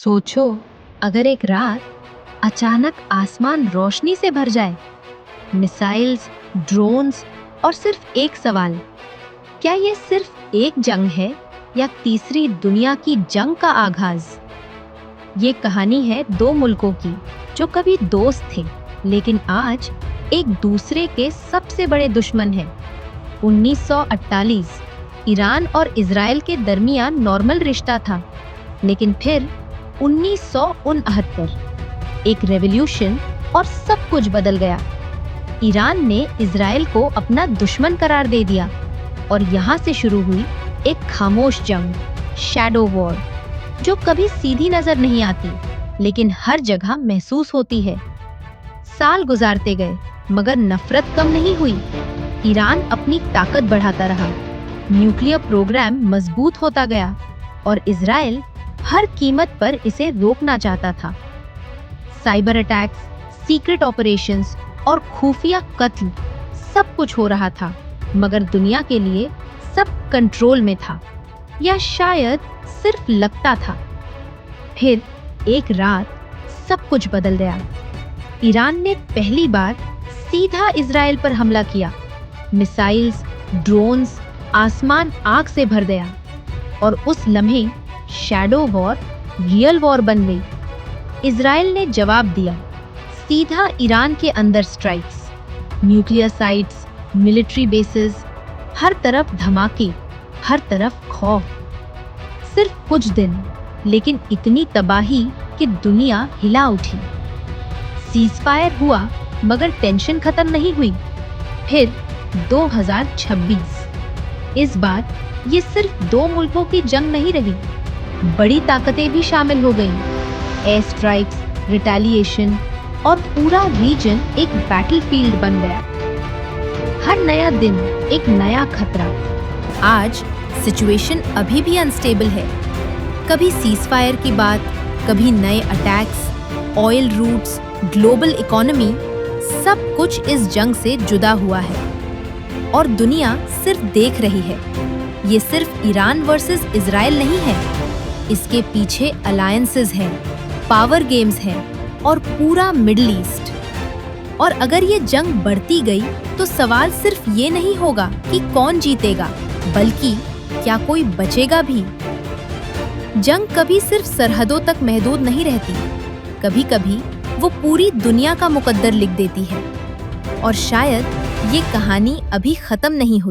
सोचो, अगर एक रात अचानक आसमान रोशनी से भर जाए, मिसाइल्स, ड्रोन्स और सिर्फ एक सवाल, क्या ये सिर्फ एक जंग है या तीसरी दुनिया की जंग का आगाज? ये कहानी है दो मुल्कों की जो कभी दोस्त थे लेकिन आज एक दूसरे के सबसे बड़े दुश्मन हैं। 1948 ईरान और इजराइल के दरमियान नॉर्मल रिश्ता था, लेकिन फिर 1969 एक रेवोल्यूशन और सब कुछ बदल गया। ईरान ने इजराइल को अपना दुश्मन करार दे दिया और यहाँ से शुरू हुई एक खामोश जंग, शैडो वॉर, जो कभी सीधी नजर नहीं आती लेकिन हर जगह महसूस होती है। साल गुजारते गए मगर नफरत कम नहीं हुई। ईरान अपनी ताकत बढ़ाता रहा, न्यूक्लियर प्रोग्राम मजबूत होता गया और इजराइल हर कीमत पर इसे रोकना चाहता था। साइबर अटैक्स, सीक्रेट ऑपरेशंस और खुफिया कत्ल, सब कुछ हो रहा था, मगर दुनिया के लिए सब कंट्रोल में था, या शायद सिर्फ लगता था। फिर एक रात सब कुछ बदल गया। ईरान ने पहली बार सीधा इजराइल पर हमला किया। मिसाइल्स, ड्रोन्स, आसमान आग से भर गया और उस लम्हे शैडो वॉर रियल वॉर बन गई। इजराइल ने जवाब दिया, सीधा ईरान के अंदर strikes, nuclear sites, military bases, हर तरफ धमाके, हर तरफ खौफ। सिर्फ कुछ दिन, लेकिन इतनी तबाही कि दुनिया हिला उठी। सीज़फायर हुआ मगर टेंशन खत्म नहीं हुई। फिर 2026, इस बार ये सिर्फ दो मुल्कों की जंग नहीं रही, बड़ी ताकतें भी शामिल हो गईं। एयर स्ट्राइक्स, रिटेलिएशन और पूरा रीजन एक बैटलफील्ड बन गया। हर नया दिन एक नया खतरा। आज सिचुएशन अभी भी अनस्टेबल है। कभी सीज़फायर की बात, कभी नए attacks, oil routes, global economy, सब कुछ इस जंग से जुदा हुआ है और दुनिया सिर्फ देख रही है। ये सिर्फ ईरान वर्सेस इजराइल नहीं है, इसके पीछे अलायंसेस हैं, पावर गेम्स हैं और पूरा मिडिल ईस्ट। और अगर ये जंग बढ़ती गई तो सवाल सिर्फ ये नहीं होगा कि कौन जीतेगा, बल्कि क्या कोई बचेगा भी। जंग कभी सिर्फ सरहदों तक महदूद नहीं रहती, कभी कभी वो पूरी दुनिया का मुकद्दर लिख देती है। और शायद ये कहानी अभी खत्म नहीं हुई।